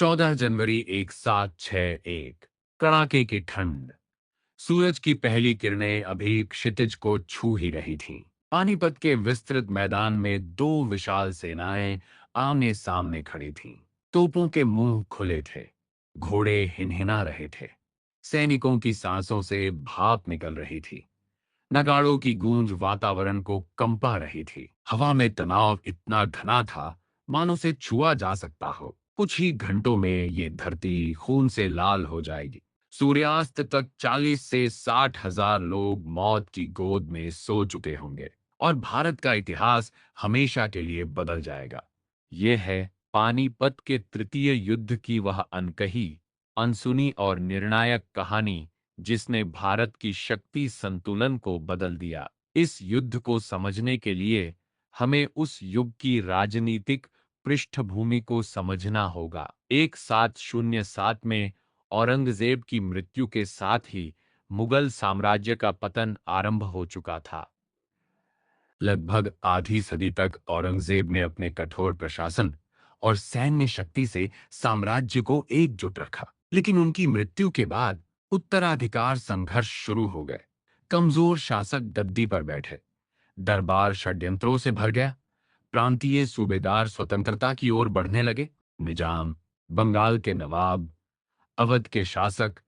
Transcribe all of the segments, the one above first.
14 जनवरी 1761। कड़ाके की ठंड। सूरज की पहली किरणें अभी क्षितिज को छू ही रही थीं। पानीपत के विस्तृत मैदान में दो विशाल सेनाएं आमने सामने खड़ी थीं। तोपों के मुंह खुले थे, घोड़े हिनहिना रहे थे, सैनिकों की सांसों से भाप निकल रही थी, नगाड़ों की गूंज वातावरण को कंपा रही थी। हवा में तनाव इतना घना था मानो से छुआ जा सकता हो। कुछ ही घंटों में ये धरती खून से लाल हो जाएगी। सूर्यास्त तक 40 से 60 हजार लोग मौत की गोद में सो चुके होंगे और भारत का इतिहास हमेशा के लिए बदल जाएगा। ये है पानीपत के तृतीय युद्ध की वह अनकही, अनसुनी और निर्णायक कहानी जिसने भारत की शक्ति संतुलन को बदल दिया। इस युद्ध को समझने के लिए हमें उस युग की राजनीतिक पृष्ठभूमि को समझना होगा। 1707 में औरंगजेब की मृत्यु के साथ ही मुगल साम्राज्य का पतन आरंभ हो चुका था। लगभग आधी सदी तक औरंगजेब ने अपने कठोर प्रशासन और सैन्य शक्ति से साम्राज्य को एकजुट रखा, लेकिन उनकी मृत्यु के बाद उत्तराधिकार संघर्ष शुरू हो गए। कमजोर शासक गद्दी पर बैठे, दरबार षड्यंत्रों से भर गया, प्रांतीय सूबेदार स्वतंत्रता की ओर बढ़ने लगे। निजाम, बंगाल के नवाब, अवध के शासक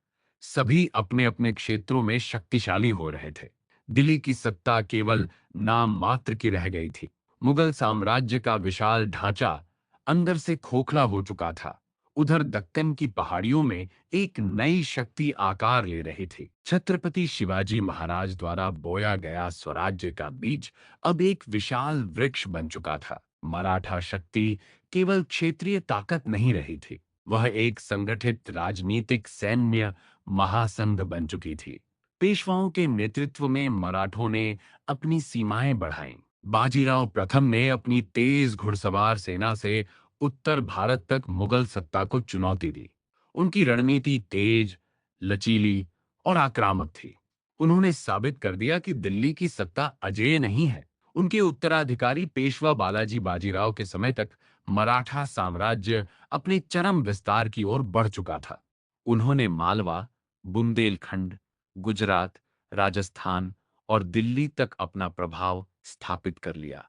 सभी अपने अपने क्षेत्रों में शक्तिशाली हो रहे थे। दिल्ली की सत्ता केवल नाम मात्र की रह गई थी। मुगल साम्राज्य का विशाल ढांचा अंदर से खोखला हो चुका था। उधर दक्कन की पहाड़ियों में एक नई शक्ति आकार ले रही थी। छत्रपति शिवाजी महाराज द्वारा बोया गया स्वराज्य का बीज अब एक विशाल वृक्ष बन चुका था। मराठा शक्ति केवल क्षेत्रीय ताकत नहीं रही थी, वह एक संगठित राजनीतिक सैन्य महासंघ बन चुकी थी। पेशवाओं के नेतृत्व में मराठों ने अपनी सीमाएं बढ़ाईं। बाजीराव प्रथम ने अपनी तेज घुड़सवार सेना से उत्तर भारत तक मुगल सत्ता को चुनौती दी। उनकी रणनीति तेज, लचीली और आक्रामक थी। उन्होंने साबित कर दिया कि दिल्ली की सत्ता अजेय नहीं है। उनके उत्तराधिकारी पेशवा बालाजी बाजीराव के समय तक मराठा साम्राज्य अपने चरम विस्तार की ओर बढ़ चुका था। उन्होंने मालवा, बुंदेलखंड, गुजरात, राजस्थान और दिल्ली तक अपना प्रभाव स्थापित कर लिया।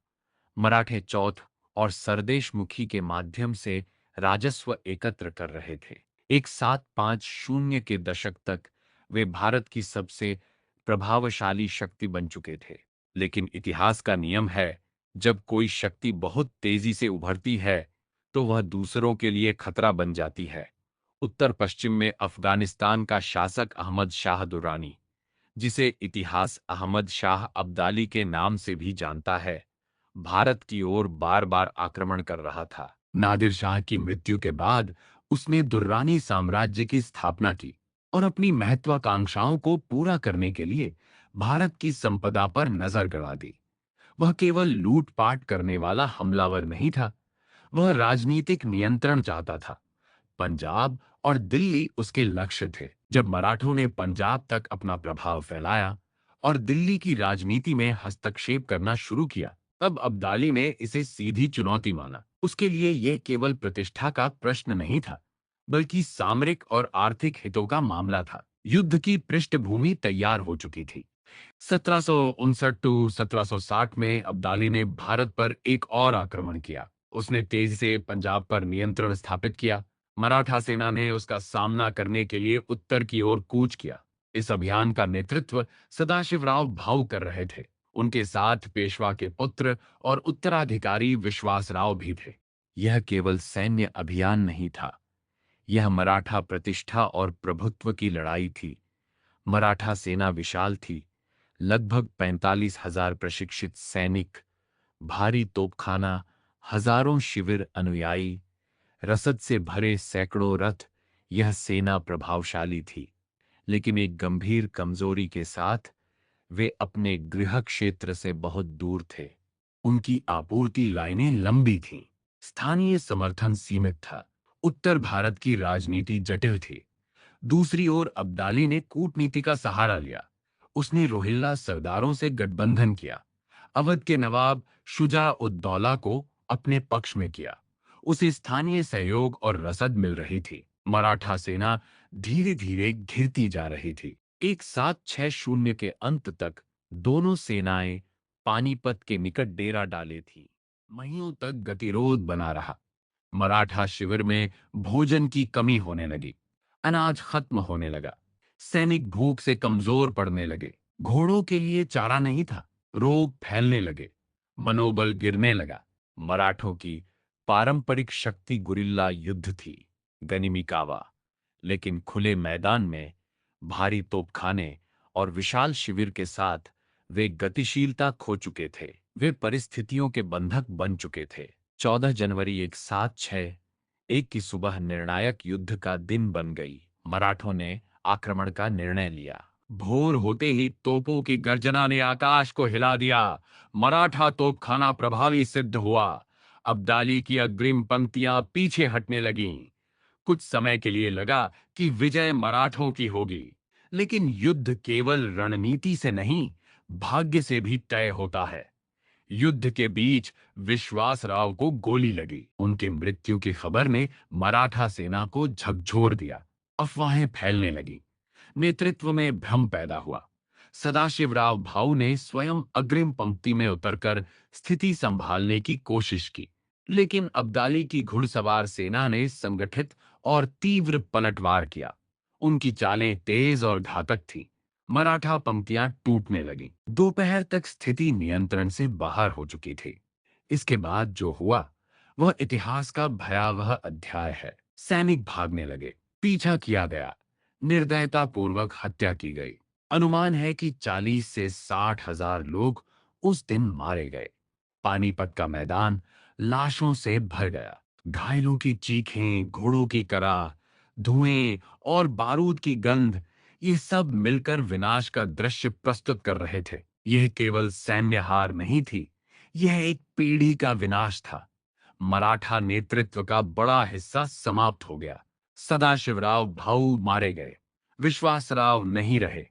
मराठे चौथ और सरदेशमुखी के माध्यम से राजस्व एकत्र कर रहे थे। 1750 के दशक तक वे भारत की सबसे प्रभावशाली शक्ति बन चुके थे। लेकिन इतिहास का नियम है, जब कोई शक्ति बहुत तेजी से उभरती है तो वह दूसरों के लिए खतरा बन जाती है। उत्तर पश्चिम में अफगानिस्तान का शासक अहमद शाह दुर्रानी, जिसे इतिहास अहमद शाह अब्दाली के नाम से भी जानता है, भारत की ओर बार बार आक्रमण कर रहा था। नादिर शाह की मृत्यु के बाद उसने दुर्रानी साम्राज्य की स्थापना की और अपनी महत्वाकांक्षाओं को पूरा करने के लिए भारत की संपदा पर नजर गड़ा दी। वह केवल लूटपाट करने वाला हमलावर नहीं था, वह राजनीतिक नियंत्रण चाहता था। पंजाब और दिल्ली उसके लक्ष्य थे। जब मराठों ने पंजाब तक अपना प्रभाव फैलाया और दिल्ली की राजनीति में हस्तक्षेप करना शुरू किया, तब अब्दाली ने इसे सीधी चुनौती माना। उसके लिए यह केवल प्रतिष्ठा का प्रश्न नहीं था, बल्कि सामरिक और आर्थिक हितों का मामला था। युद्ध की पृष्ठभूमि तैयार हो चुकी थी। 1759 टू 1760 में अब्दाली ने भारत पर एक और आक्रमण किया। उसने तेजी से पंजाब पर नियंत्रण स्थापित किया। मराठा सेना ने उसका सामना करने के लिए उत्तर की ओर कूच किया। इस अभियान का नेतृत्व सदाशिवराव भाऊ कर रहे थे। उनके साथ पेशवा के पुत्र और उत्तराधिकारी विश्वासराव भी थे। यह केवल सैन्य अभियान नहीं था, यह मराठा प्रतिष्ठा और प्रभुत्व की लड़ाई थी। मराठा सेना विशाल थी, लगभग 45,000 प्रशिक्षित सैनिक, भारी तोपखाना, हजारों शिविर अनुयायी, रसद से भरे सैकड़ों रथ। यह सेना प्रभावशाली थी, लेकिन एक गंभीर कमजोरी के साथ, वे अपने गृह क्षेत्र से बहुत दूर थे। उनकी आपूर्ति लाइनें लंबी थीं, स्थानीय समर्थन सीमित था, उत्तर भारत की राजनीति जटिल थी। दूसरी ओर अब्दाली ने कूटनीति का सहारा लिया। उसने रोहिल्ला सरदारों से गठबंधन किया, अवध के नवाब शुजा उद दौला को अपने पक्ष में किया। उसे स्थानीय सहयोग और रसद मिल रही थी। मराठा सेना धीरे धीरे घिरती जा रही थी। 1760 के अंत तक दोनों सेनाएं पानीपत के निकट डेरा डाले थी। महीनों तक गतिरोध बना रहा। मराठा शिविर में भोजन की कमी होने लगी। अनाज खत्म होने लगा। सैनिक भूख से कमजोर पड़ने लगे। घोड़ों के लिए चारा नहीं था। रोग फैलने लगे। मनोबल गिरने लगा। मराठों की पारंपरिक शक्ति गुरिल्ला युद्ध थी, गनिमिकावा। लेकिन खुले मैदान में भारी तोपखाने और विशाल शिविर के साथ वे गतिशीलता खो चुके थे। वे परिस्थितियों के बंधक बन चुके थे। 14 जनवरी 1761 की सुबह निर्णायक युद्ध का दिन बन गई। मराठों ने आक्रमण का निर्णय लिया। भोर होते ही तोपों की गर्जना ने आकाश को हिला दिया। मराठा तोपखाना प्रभावी सिद्ध हुआ। अब्दाली की अग्रिम पंक्तियां पीछे हटने लगीं। कुछ समय के लिए लगा कि विजय मराठों की होगी, लेकिन युद्ध केवल रणनीति से नहीं, भाग्य से भी तय होता है। युद्ध के बीच विश्वासराव को गोली लगी। उनकी मृत्यु की खबर ने मराठा सेना को झकझोर दिया। अफवाहें फैलने लगी। नेतृत्व में भ्रम पैदा हुआ। सदाशिवराव भाऊ ने स्वयं अग्रिम पंक्ति में उतरकर स्थिति संभालने की कोशिश की, लेकिन अब्दाली की घुड़सवार सेना ने संगठित और तीव्र पलटवार किया। उनकी चालें तेज और घातक थीं। मराठा पंक्तियां टूटने लगीं। दोपहर तक स्थिति नियंत्रण से बाहर हो चुकी थी। इसके बाद जो हुआ वह इतिहास का भयावह अध्याय है। सैनिक भागने लगे। पीछा किया गया। निर्दयतापूर्वक हत्या की गई। अनुमान है कि 40 से 60 हजार लोग उस दिन मारे गए। पानीपत का मैदान लाशों से भर गया। घायलों की चीखें, घोड़ों की कराह, धुएं और बारूद की गंध, ये सब मिलकर विनाश का दृश्य प्रस्तुत कर रहे थे। यह केवल सैन्य हार नहीं थी, यह एक पीढ़ी का विनाश था। मराठा नेतृत्व का बड़ा हिस्सा समाप्त हो गया। सदाशिवराव भाऊ मारे गए। विश्वासराव नहीं रहे।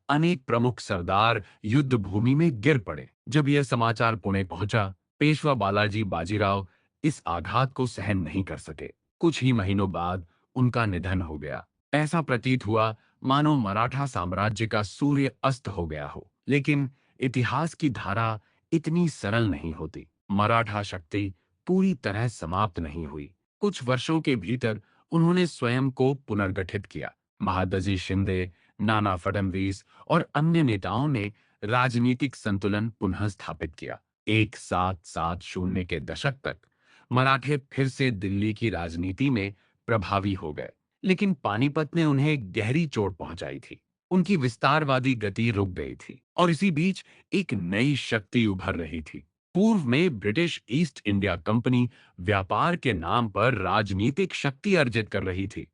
अनेक प्रमुख सरदार युद्ध भूमि में गिर पड़े। जब यह समाचार पुणे पहुंचा, पेशवा बालाजी बाजीराव इस आघात को सहन नहीं कर सके। कुछ ही महीनों बाद उनका निधन हो गया। ऐसा प्रतीत हुआ मानो मराठा साम्राज्य का सूर्य अस्त हो गया हो। लेकिन इतिहास की धारा इतनी सरल नहीं होती। मराठा शक्ति पूरी तरह समाप्त नहीं हुई। कुछ वर्षों के भीतर उन्होंने स्वयं को पुनर्गठित किया। महादजी शिंदे, नाना फडणवीस और अन्य नेताओं ने राजनीतिक संतुलन पुनः स्थापित किया। 1770 के दशक तक मराठे फिर से दिल्ली की राजनीति में प्रभावी हो गए, लेकिन पानीपत ने उन्हें गहरी चोट पहुंचाई थी। उनकी विस्तारवादी गति रुक गई थी और इसी बीच एक नई शक्ति उभर रही थी। पूर्व में ब्रिटिश ईस्ट इंडिया कंपनी व्यापार के नाम पर राजनीतिक शक्ति अर्जित कर रही थी।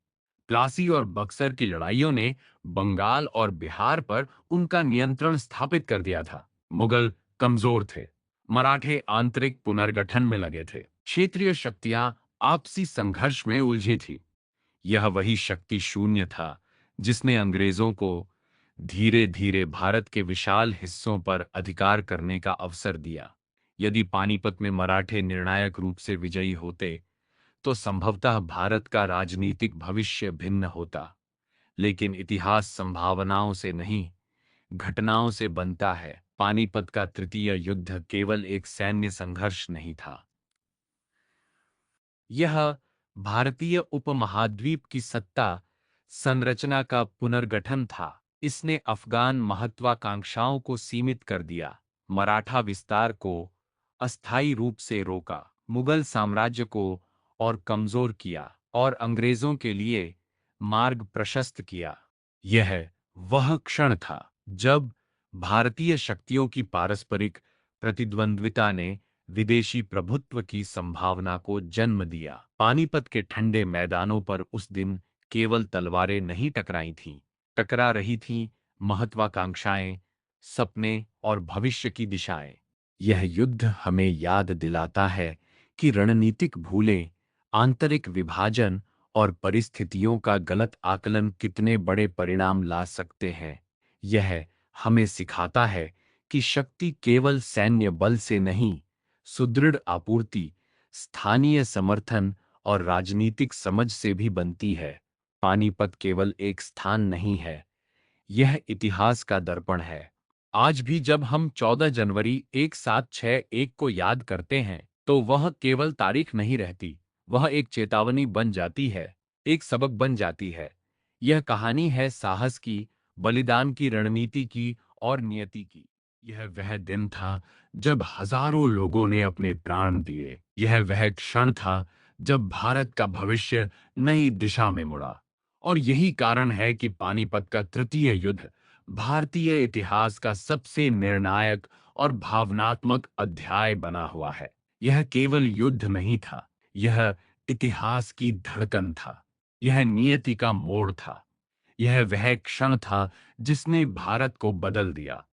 प्लासी और बक्सर की लड़ाइयों ने बंगाल और बिहार पर उनका नियंत्रण स्थापित कर दिया था। मुगल कमजोर थे। मराठे आंतरिक पुनर्गठन में लगे थे। क्षेत्रीय शक्तियां आपसी संघर्ष में उलझी थी। यह वही शक्ति शून्य था जिसने अंग्रेजों को धीरे धीरे भारत के विशाल हिस्सों पर अधिकार करने का अवसर दिया। यदि पानीपत में मराठे निर्णायक रूप से विजयी होते तो संभवतः भारत का राजनीतिक भविष्य भिन्न होता। लेकिन इतिहास संभावनाओं से नहीं, घटनाओं से बनता है। पानीपत का तृतीय युद्ध केवल एक सैन्य संघर्ष नहीं था। यह भारतीय उपमहाद्वीप की सत्ता संरचना का पुनर्गठन था। इसने अफगान महत्वाकांक्षाओं को सीमित कर दिया, मराठा विस्तार को अस्थायी रूप से रोका, मुगल साम्राज्य को और कमजोर किया और अंग्रेजों के लिए मार्ग प्रशस्त किया। यह वह क्षण था जब भारतीय शक्तियों की पारस्परिक प्रतिद्वंद्विता ने विदेशी प्रभुत्व की संभावना को जन्म दिया। पानीपत के ठंडे मैदानों पर उस दिन केवल तलवारें नहीं टकराई थीं, टकरा रही थीं महत्वाकांक्षाएं, सपने और भविष्य की दिशाएं। यह युद्ध हमें याद दिलाता है कि रणनीतिक भूलें, आंतरिक विभाजन और परिस्थितियों का गलत आकलन कितने बड़े परिणाम ला सकते हैं। यह हमें सिखाता है कि शक्ति केवल सैन्य बल से नहीं, सुदृढ़ आपूर्ति, स्थानीय समर्थन और राजनीतिक समझ से भी बनती है। पानीपत केवल एक स्थान नहीं है, यह इतिहास का दर्पण है। आज भी जब हम 14 जनवरी 1761 को याद करते हैं, तो वह केवल तारीख नहीं रहती, वह एक चेतावनी बन जाती है, एक सबक बन जाती है। यह कहानी है साहस की, बलिदान की, रणनीति की और नियति की। यह वह दिन था जब हजारों लोगों ने अपने प्राण दिए। यह वह क्षण था जब भारत का भविष्य नई दिशा में मुड़ा। और यही कारण है कि पानीपत का तृतीय युद्ध भारतीय इतिहास का सबसे निर्णायक और भावनात्मक अध्याय बना हुआ है। यह केवल युद्ध नहीं था, यह इतिहास की धड़कन था, यह नियति का मोड़ था, यह वह क्षण था जिसने भारत को बदल दिया।